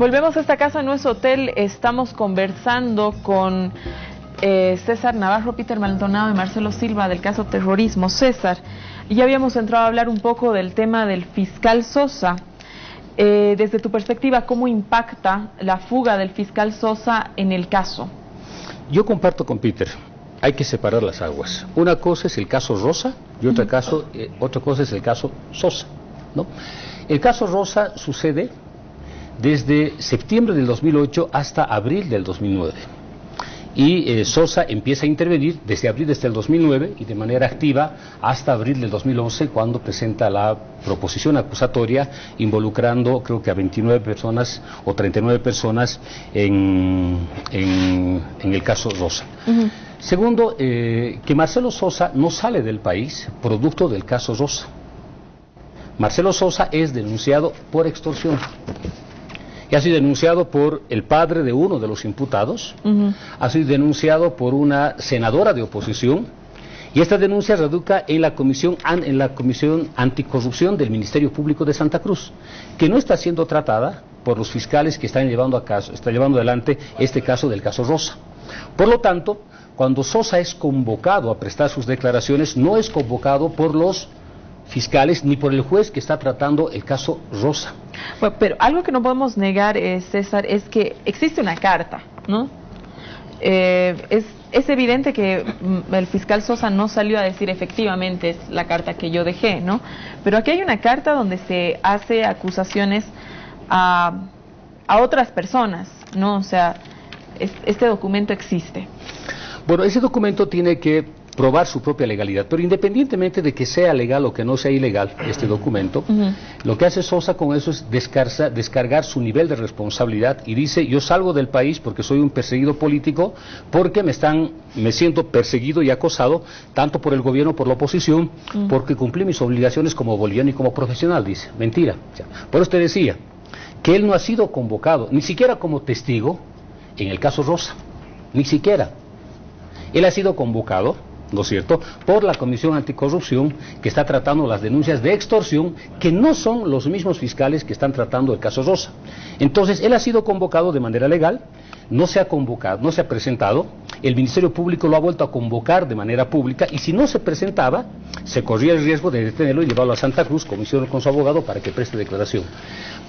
Volvemos a esta casa, no es hotel. Estamos conversando con César Navarro, Peter Maldonado y Marcelo Silva del caso terrorismo. César, ya habíamos entrado a hablar un poco del tema del fiscal Sosa. Desde tu perspectiva, ¿cómo impacta la fuga del fiscal Sosa en el caso? Yo comparto con Peter, hay que separar las aguas. Una cosa es el caso Rosa y otra cosa es el caso Sosa, ¿no? El caso Rosa sucede desde septiembre del 2008 hasta abril del 2009. Y Sosa empieza a intervenir desde abril del 2009 y de manera activa hasta abril del 2011, cuando presenta la proposición acusatoria involucrando, creo que a 29 personas o 39 personas en el caso Rosa. Segundo, que Marcelo Sosa no sale del país producto del caso Rosa. Marcelo Sosa es denunciado por extorsión. Y ha sido denunciado por el padre de uno de los imputados, ha sido denunciado por una senadora de oposición, y esta denuncia radica en la comisión anticorrupción del Ministerio Público de Santa Cruz, que no está siendo tratada por los fiscales que están llevando adelante este caso del caso Rosa. Por lo tanto, cuando Sosa es convocado a prestar sus declaraciones, no es convocado por los fiscales ni por el juez que está tratando el caso Rosa. Bueno, pero algo que no podemos negar, César, es que existe una carta, ¿no? Es evidente que el fiscal Sosa no salió a decir efectivamente es la carta que yo dejé, ¿no? Pero aquí hay una carta donde se hace acusaciones a otras personas, ¿no? O sea, este documento existe. Bueno, ese documento tiene que probar su propia legalidad, pero independientemente de que sea legal o que no sea ilegal este documento, lo que hace Sosa con eso es descargar su nivel de responsabilidad y dice: yo salgo del país porque soy un perseguido político, porque me siento perseguido y acosado tanto por el gobierno como por la oposición, porque cumplí mis obligaciones como boliviano y como profesional, dice. Mentira. Por eso te decía que él no ha sido convocado, ni siquiera como testigo en el caso Rosa, ni siquiera. Él ha sido convocado, ¿no es cierto?, por la Comisión Anticorrupción, que está tratando las denuncias de extorsión, que no son los mismos fiscales que están tratando el caso Rosa. Entonces, él ha sido convocado de manera legal, no se ha convocado, no se ha presentado, el Ministerio Público lo ha vuelto a convocar de manera pública, y si no se presentaba, se corría el riesgo de detenerlo y llevarlo a Santa Cruz, como hicieron con su abogado, para que preste declaración.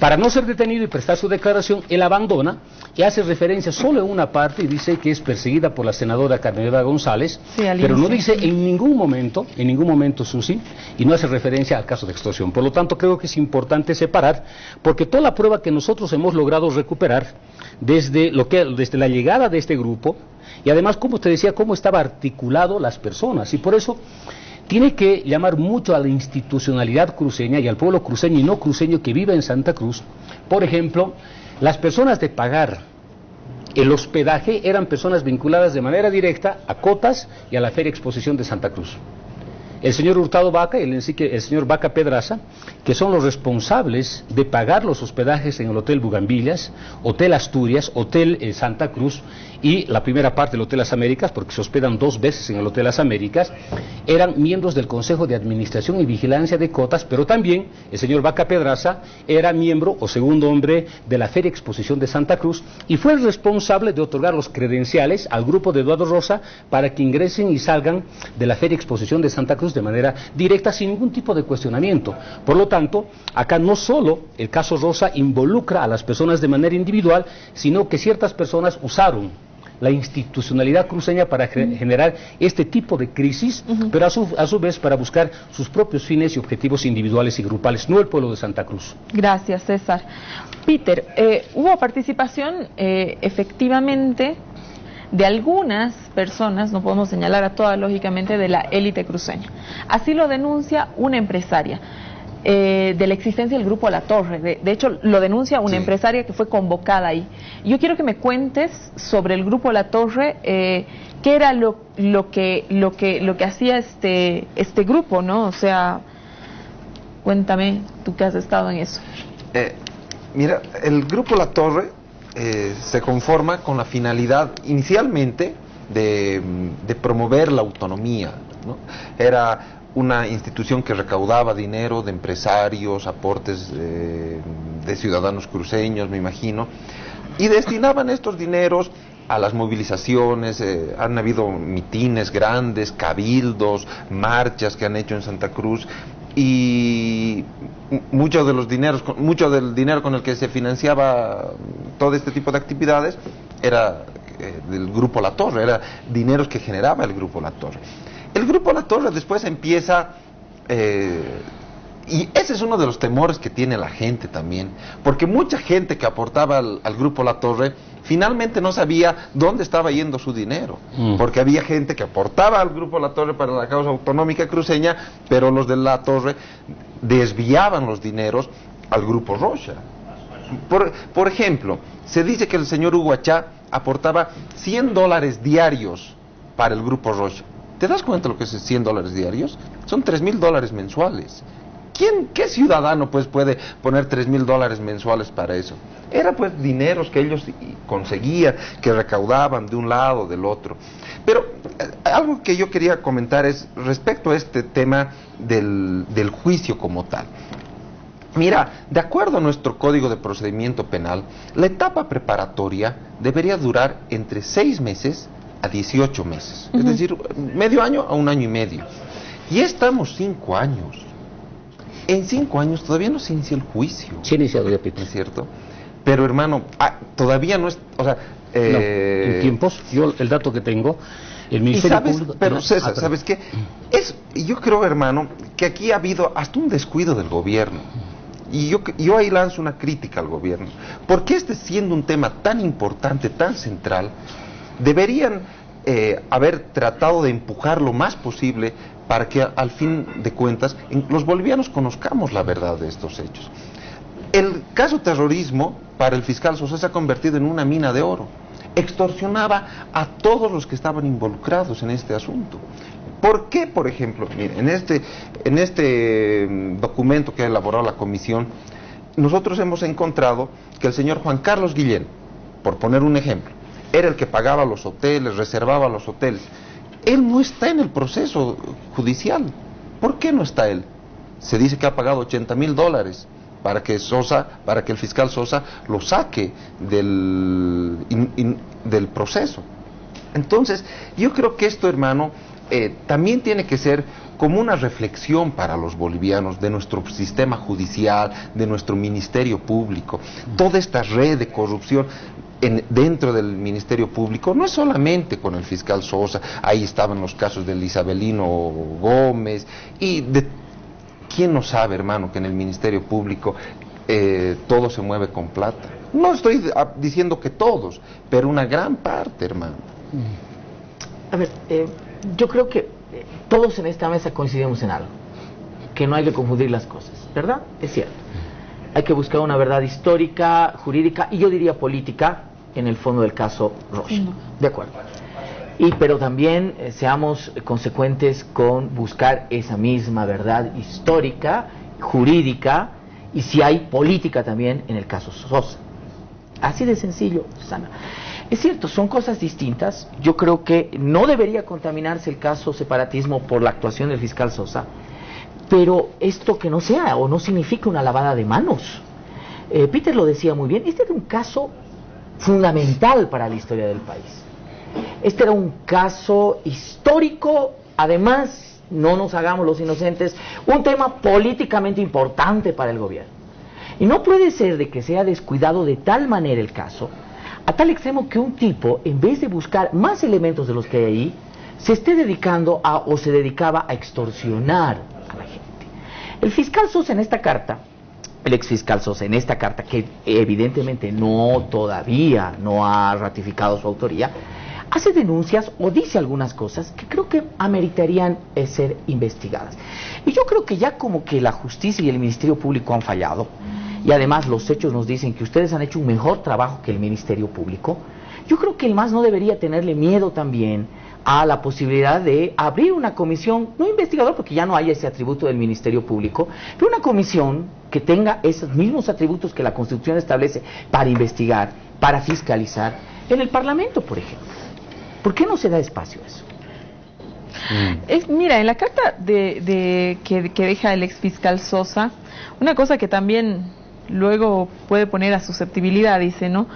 Para no ser detenido y prestar su declaración, él abandona y hace referencia solo en una parte y dice que es perseguida por la senadora Carmelita González, sí, pero no dice en ningún momento Susi, y no hace referencia al caso de extorsión. Por lo tanto, creo que es importante separar, porque toda la prueba que nosotros hemos logrado recuperar desde la llegada de este grupo, y además, como te decía, cómo estaba articulado las personas, y por eso tiene que llamar mucho a la institucionalidad cruceña y al pueblo cruceño y no cruceño que vive en Santa Cruz. Por ejemplo, las personas de pagar el hospedaje eran personas vinculadas de manera directa a Cotas y a la Feria Exposición de Santa Cruz. El señor Hurtado Vaca y el señor Vaca Pedraza, que son los responsables de pagar los hospedajes en el Hotel Bugambillas, Hotel Asturias, Hotel Santa Cruz y la primera parte del Hotel Las Américas, porque se hospedan 2 veces en el Hotel Las Américas, eran miembros del Consejo de Administración y Vigilancia de Cotas, pero también el señor Vaca Pedraza era miembro o segundo hombre de la Feria Exposición de Santa Cruz y fue el responsable de otorgar los credenciales al grupo de Eduardo Rosa para que ingresen y salgan de la Feria Exposición de Santa Cruz de manera directa, sin ningún tipo de cuestionamiento. Por lo tanto, acá no solo el caso Rosa involucra a las personas de manera individual, sino que ciertas personas usaron la institucionalidad cruceña para generar este tipo de crisis, pero a su vez para buscar sus propios fines y objetivos individuales y grupales, no el pueblo de Santa Cruz. Gracias, César. Peter, hubo participación efectivamente de algunas personas, no podemos señalar a todas lógicamente, de la élite cruceña. Así lo denuncia una empresaria de la existencia del Grupo La Torre. De hecho, lo denuncia una empresaria que fue convocada ahí. Yo quiero que me cuentes sobre el Grupo La Torre, qué era lo que hacía este grupo, ¿no? O sea, cuéntame, tú que has estado en eso. Mira, el Grupo La Torre se conforma con la finalidad inicialmente de promover la autonomía, ¿no? Era una institución que recaudaba dinero de empresarios, aportes de ciudadanos cruceños, me imagino, y destinaban estos dineros a las movilizaciones. Han habido mitines grandes, cabildos, marchas que han hecho en Santa Cruz, y mucho del dinero con el que se financiaba todo este tipo de actividades era del Grupo La Torre, era dineros que generaba el Grupo La Torre. El Grupo La Torre después empieza, y ese es uno de los temores que tiene la gente también, porque mucha gente que aportaba al Grupo La Torre finalmente no sabía dónde estaba yendo su dinero, porque había gente que aportaba al Grupo La Torre para la causa autonómica cruceña, pero los de La Torre desviaban los dineros al Grupo Rocha. Por ejemplo, se dice que el señor Hugo Achá aportaba $100 diarios para el Grupo Rocha. ¿Te das cuenta lo que es $100 diarios? Son $3.000 mensuales. ¿Qué ciudadano pues puede poner $3.000 mensuales para eso? Era pues dineros que ellos conseguían, que recaudaban de un lado, del otro. Pero algo que yo quería comentar es respecto a este tema del juicio como tal. Mira, de acuerdo a nuestro Código de Procedimiento Penal, la etapa preparatoria debería durar entre 6 meses a 18 meses. Es decir, medio año a 1 año y medio. Y estamos 5 años. En 5 años todavía no se inicia el juicio. Sí, iniciado ya, Peter. ¿Es cierto? Pero hermano, todavía no es, o sea... no, en tiempos, yo el dato que tengo, el Ministerio Público... Pero César, ¿sabes qué? Yo creo, hermano, que aquí ha habido hasta un descuido del gobierno. Y yo ahí lanzo una crítica al gobierno. Porque siendo un tema tan importante, tan central, deberían haber tratado de empujar lo más posible para que al fin de cuentas los bolivianos conozcamos la verdad de estos hechos. El caso terrorismo para el fiscal Sosa se ha convertido en una mina de oro. Extorsionaba a todos los que estaban involucrados en este asunto. ¿Por qué, por ejemplo? Mire, en este documento que ha elaborado la comisión, nosotros hemos encontrado que el señor Juan Carlos Guillén, por poner un ejemplo, era el que pagaba los hoteles, reservaba los hoteles. Él no está en el proceso judicial. ¿Por qué no está él? Se dice que ha pagado $80.000 para que el fiscal Sosa lo saque del proceso. Entonces, yo creo que esto, hermano, también tiene que ser como una reflexión para los bolivianos de nuestro sistema judicial, de nuestro Ministerio Público. Toda esta red de corrupción dentro del Ministerio Público, no es solamente con el fiscal Sosa, ahí estaban los casos del Isabelino Gómez, y ¿quién no sabe, hermano, que en el Ministerio Público todo se mueve con plata? No estoy diciendo que todos, pero una gran parte, hermano. A ver, yo creo que todos en esta mesa coincidimos en algo, que no hay que confundir las cosas, ¿verdad? Es cierto. Hay que buscar una verdad histórica, jurídica y yo diría política en el fondo del caso Rocha. De acuerdo. Pero también seamos consecuentes con buscar esa misma verdad histórica, jurídica y si hay política también en el caso Sosa. Así de sencillo, Susana. Es cierto, son cosas distintas. Yo creo que no debería contaminarse el caso separatismo por la actuación del fiscal Sosa, pero esto que no sea o no significa una lavada de manos. Peter lo decía muy bien, este era un caso fundamental para la historia del país. Este era un caso histórico, además, no nos hagamos los inocentes, un tema políticamente importante para el gobierno. Y no puede ser de que sea descuidado de tal manera el caso, a tal extremo que un tipo, en vez de buscar más elementos de los que hay ahí, se esté dedicando o se dedicaba a extorsionar a la gente. El fiscal Sosa en esta carta, el exfiscal Sosa en esta carta, que evidentemente todavía no ha ratificado su autoría, hace denuncias o dice algunas cosas que creo que ameritarían ser investigadas. Y yo creo que ya como que la justicia y el Ministerio Público han fallado, y además los hechos nos dicen que ustedes han hecho un mejor trabajo que el Ministerio Público, yo creo que el MAS no debería tenerle miedo también a la posibilidad de abrir una comisión, no investigador porque ya no hay ese atributo del Ministerio Público, pero una comisión que tenga esos mismos atributos que la Constitución establece para investigar, para fiscalizar, en el Parlamento, por ejemplo. ¿Por qué no se da espacio a eso? Mira, en la carta que deja el exfiscal Sosa, una cosa que también luego puede poner a susceptibilidad, dice, ¿no?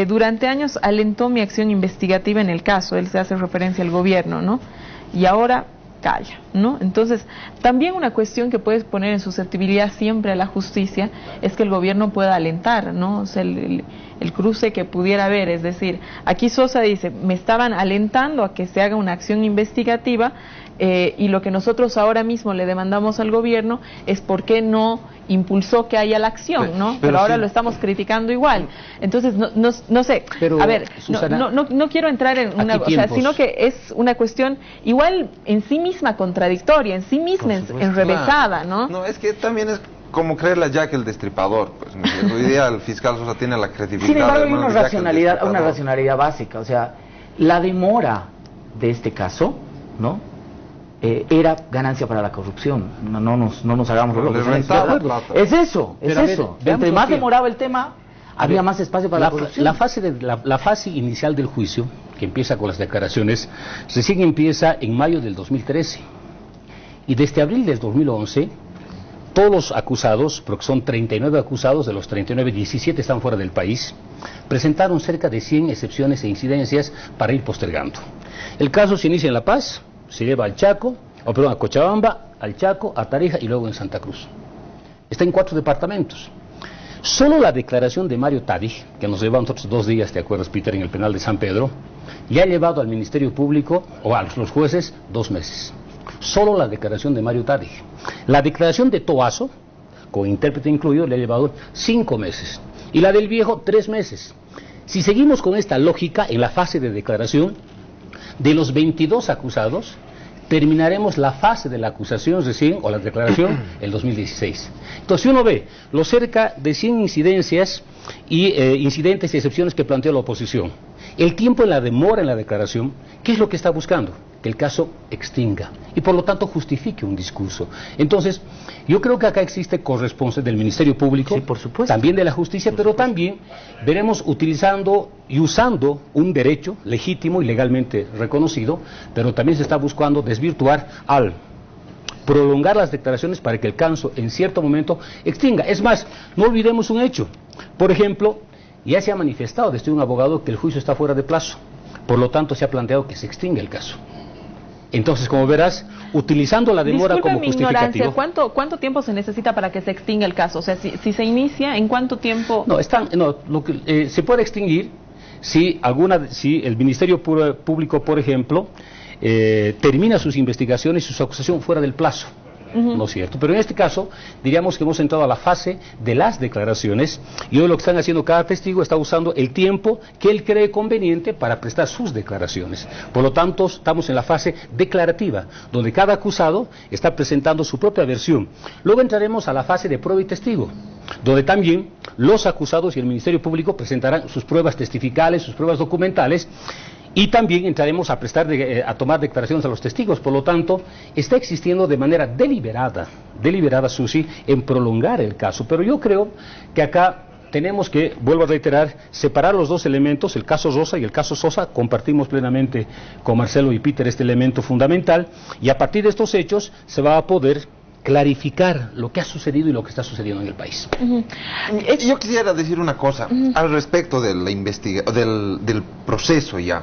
Durante años alentó mi acción investigativa en el caso, él se hace referencia al gobierno, ¿no? Y ahora calla, ¿no? Entonces, también una cuestión que puedes poner en susceptibilidad siempre a la justicia es que el gobierno pueda alentar, ¿no? O sea, el cruce que pudiera haber, es decir, aquí Sosa dice, me estaban alentando a que se haga una acción investigativa y lo que nosotros ahora mismo le demandamos al gobierno es por qué no impulsó que haya la acción, ¿no? Pero ahora sí, lo estamos criticando igual. Entonces, no sé, pero, a ver, Susana, no quiero entrar en una, o sea, sino que es una cuestión igual en sí misma contradictoria, en sí misma enrevesada, ¿no? No, es que también es como creerle a Jack el Destripador, pues. Hoy día el fiscal Sosa tiene la credibilidad. Sin embargo, hay hermano, una de Jack el racionalidad Destripador. básica, o sea, la demora de este caso, ¿no? Era ganancia para la corrupción. No nos hagamos los locos. Es eso. Entre más demoraba el tema, había más espacio para la corrupción. La fase inicial del juicio, que empieza con las declaraciones, recién empieza en mayo del 2013. Y desde abril del 2011, todos los acusados, porque son 39 acusados, de los 39, 17 están fuera del país, presentaron cerca de 100 excepciones e incidencias para ir postergando. El caso se inicia en La Paz, se lleva al Chaco, a Cochabamba, al Chaco, a Tarija y luego en Santa Cruz. Está en 4 departamentos. Solo la declaración de Mario Tadich, que nos lleva a nosotros 2 días, ¿te acuerdas, Peter, en el penal de San Pedro? Le ha llevado al Ministerio Público, o a los jueces, 2 meses. Solo la declaración de Mario Tadich. La declaración de Toazo, con intérprete incluido, le ha llevado 5 meses. Y la del viejo, 3 meses. Si seguimos con esta lógica, en la fase de declaración, de los 22 acusados, terminaremos la fase de la acusación recién, o la declaración, el 2016. Entonces, si uno ve los cerca de 100 incidencias y incidentes y excepciones que planteó la oposición, el tiempo en la demora en la declaración, ¿qué es lo que está buscando? Que el caso extinga y por lo tanto justifique un discurso. Entonces, yo creo que acá existe corresponsabilidad del Ministerio Público, sí, por supuesto, también de la justicia, pero también veremos utilizando y usando un derecho legítimo y legalmente reconocido, pero también se está buscando desvirtuar al prolongar las declaraciones para que el caso en cierto momento extinga. Es más, no olvidemos un hecho. Por ejemplo, ya se ha manifestado desde un abogado que el juicio está fuera de plazo, por lo tanto se ha planteado que se extinga el caso. Entonces, como verás, utilizando la demora Disculpe como justificativo... mi ignorancia, ¿cuánto tiempo se necesita para que se extinga el caso? O sea, si se inicia, ¿en cuánto tiempo...? Se puede extinguir si el Ministerio Público, por ejemplo, termina sus investigaciones y su acusación fuera del plazo. ¿No es cierto? Pero en este caso, diríamos que hemos entrado a la fase de las declaraciones y hoy lo que están haciendo cada testigo está usando el tiempo que él cree conveniente para prestar sus declaraciones. Por lo tanto, estamos en la fase declarativa, donde cada acusado está presentando su propia versión. Luego entraremos a la fase de prueba y testigo, donde también los acusados y el Ministerio Público presentarán sus pruebas testificales, sus pruebas documentales, y también entraremos a tomar declaraciones a los testigos. Por lo tanto, está existiendo de manera deliberada, Susi, en prolongar el caso. Pero yo creo que acá tenemos que, vuelvo a reiterar, separar los dos elementos, el caso Rosa y el caso Sosa. Compartimos plenamente con Marcelo y Peter este elemento fundamental, y a partir de estos hechos se va a poder clarificar lo que ha sucedido y lo que está sucediendo en el país. Yo quisiera decir una cosa al respecto de la del proceso ya.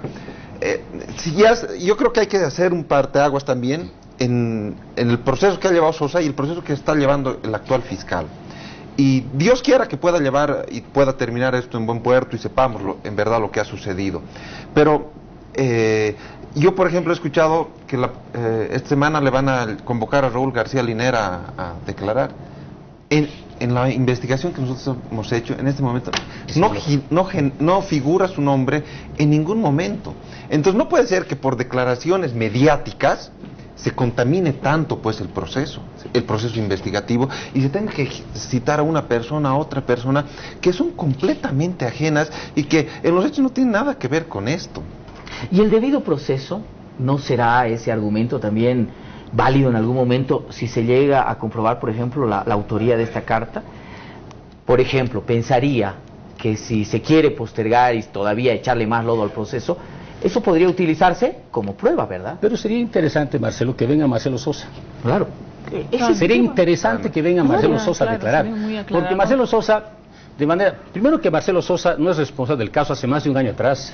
Yo creo que hay que hacer un parteaguas también en el proceso que ha llevado Sosa y el proceso que está llevando el actual fiscal. Y Dios quiera que pueda llevar y pueda terminar esto en buen puerto y sepamos en verdad lo que ha sucedido. Pero yo, por ejemplo, he escuchado que esta semana le van a convocar a Raúl García Linera a declarar. En la investigación que nosotros hemos hecho, en este momento, no figura su nombre en ningún momento. Entonces, no puede ser que por declaraciones mediáticas se contamine tanto pues el proceso investigativo y se tenga que citar a una persona, a otra persona, que son completamente ajenas y que en los hechos no tienen nada que ver con esto. ¿Y el debido proceso no será ese argumento también válido en algún momento si se llega a comprobar, por ejemplo, la autoría de esta carta? Por ejemplo, pensaría que si se quiere postergar y todavía echarle más lodo al proceso, eso podría utilizarse como prueba, ¿verdad? Pero sería interesante, Marcelo, que venga Marcelo Sosa. Claro. Sería interesante que venga Marcelo Sosa a declarar. Porque Marcelo Sosa, primero que Marcelo Sosa no es responsable del caso hace más de un año atrás.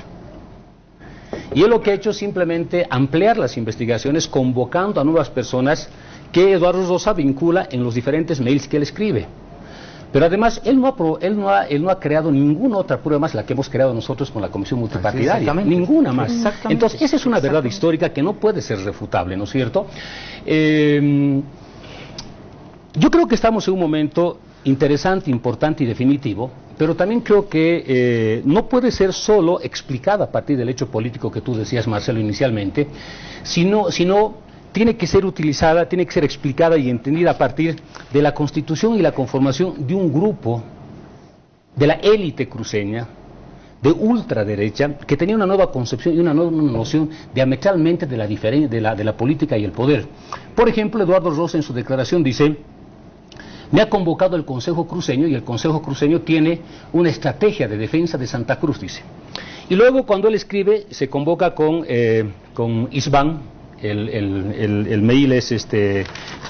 Y él lo que ha hecho es simplemente ampliar las investigaciones convocando a nuevas personas que Eduardo Rosa vincula en los diferentes mails que él escribe. Pero además, él no ha creado ninguna otra prueba más la que hemos creado nosotros con la Comisión Multipartidaria. Ninguna más. Entonces, esa es una verdad histórica que no puede ser refutable, ¿no es cierto? Yo creo que estamos en un momento interesante, importante y definitivo, pero también creo que no puede ser solo explicada a partir del hecho político que tú decías, Marcelo, inicialmente, sino tiene que ser utilizada, tiene que ser explicada y entendida a partir de la constitución y la conformación de un grupo de la élite cruceña, de ultraderecha, que tenía una nueva concepción y una nueva noción diametralmente de la diferencia de la política y el poder. Por ejemplo, Eduardo Rosa en su declaración dice: me ha convocado el Consejo Cruceño y el Consejo Cruceño tiene una estrategia de defensa de Santa Cruz, dice. Y luego cuando él escribe, se convoca con Isban, el mail es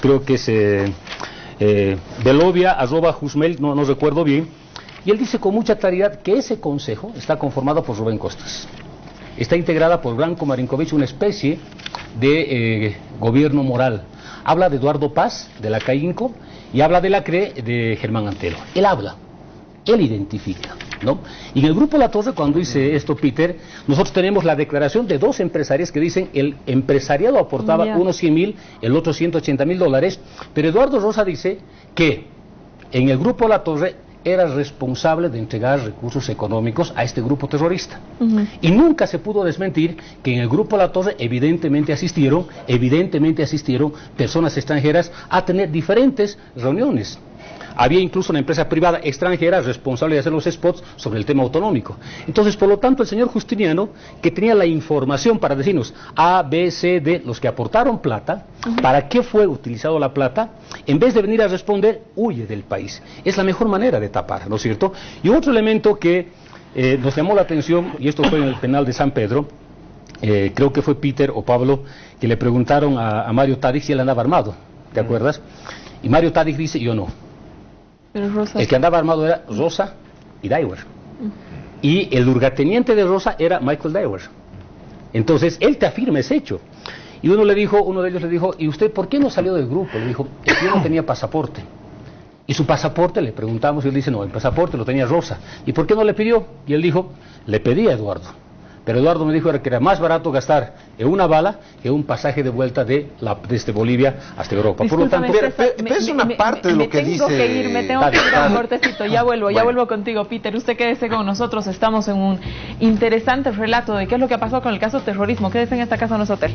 creo que es belovia@jusmail, no recuerdo bien, y él dice con mucha claridad que ese consejo está conformado por Rubén Costas. Está integrada por Branko Marinkovic, una especie de gobierno moral. Habla de Eduardo Paz, de la CAINCO, y habla de la CRE, de Germán Antelo. Él habla, él identifica, ¿no? Y en el Grupo La Torre, cuando dice esto, Peter, nosotros tenemos la declaración de dos empresarios que dicen el empresariado aportaba unos 100.000, el otro $180.000, pero Eduardo Rosa dice que en el Grupo La Torre era responsable de entregar recursos económicos a este grupo terrorista. Y nunca se pudo desmentir que en el Grupo La Torre evidentemente asistieron personas extranjeras a tener diferentes reuniones. Había incluso una empresa privada extranjera responsable de hacer los spots sobre el tema autonómico. Entonces, por lo tanto, el señor Justiniano, que tenía la información para decirnos A, B, C, D, los que aportaron plata, para qué fue utilizado la plata, en vez de venir a responder, huye del país. Es la mejor manera de tapar, ¿no es cierto? Y otro elemento que nos llamó la atención, y esto fue en el penal de San Pedro, creo que fue Peter o Pablo, que le preguntaron a Mario Tadic si él andaba armado, ¿te acuerdas? Y Mario Tadic dice, yo no. El que andaba armado era Rosa y Daiwer. Y el lugarteniente de Rosa era Michael Daiwer. Entonces, él te afirma ese hecho. Y uno de ellos le dijo, ¿y usted por qué no salió del grupo? Le dijo, yo no tenía pasaporte. Y su pasaporte, le preguntamos, y él dice, no, el pasaporte lo tenía Rosa. ¿Y por qué no le pidió? Y él dijo, le pedí a Eduardo. Pero Eduardo me dijo que era más barato gastar en una bala que un pasaje de vuelta desde Bolivia hasta Europa. Discúlpame, por lo tanto, pero es una parte de lo que dice. Me tengo que ir a un cortecito, ya vuelvo contigo, Peter. Usted quédese con nosotros, estamos en un interesante relato de qué es lo que ha pasado con el caso terrorismo. Quédese en esta casa, no es hotel.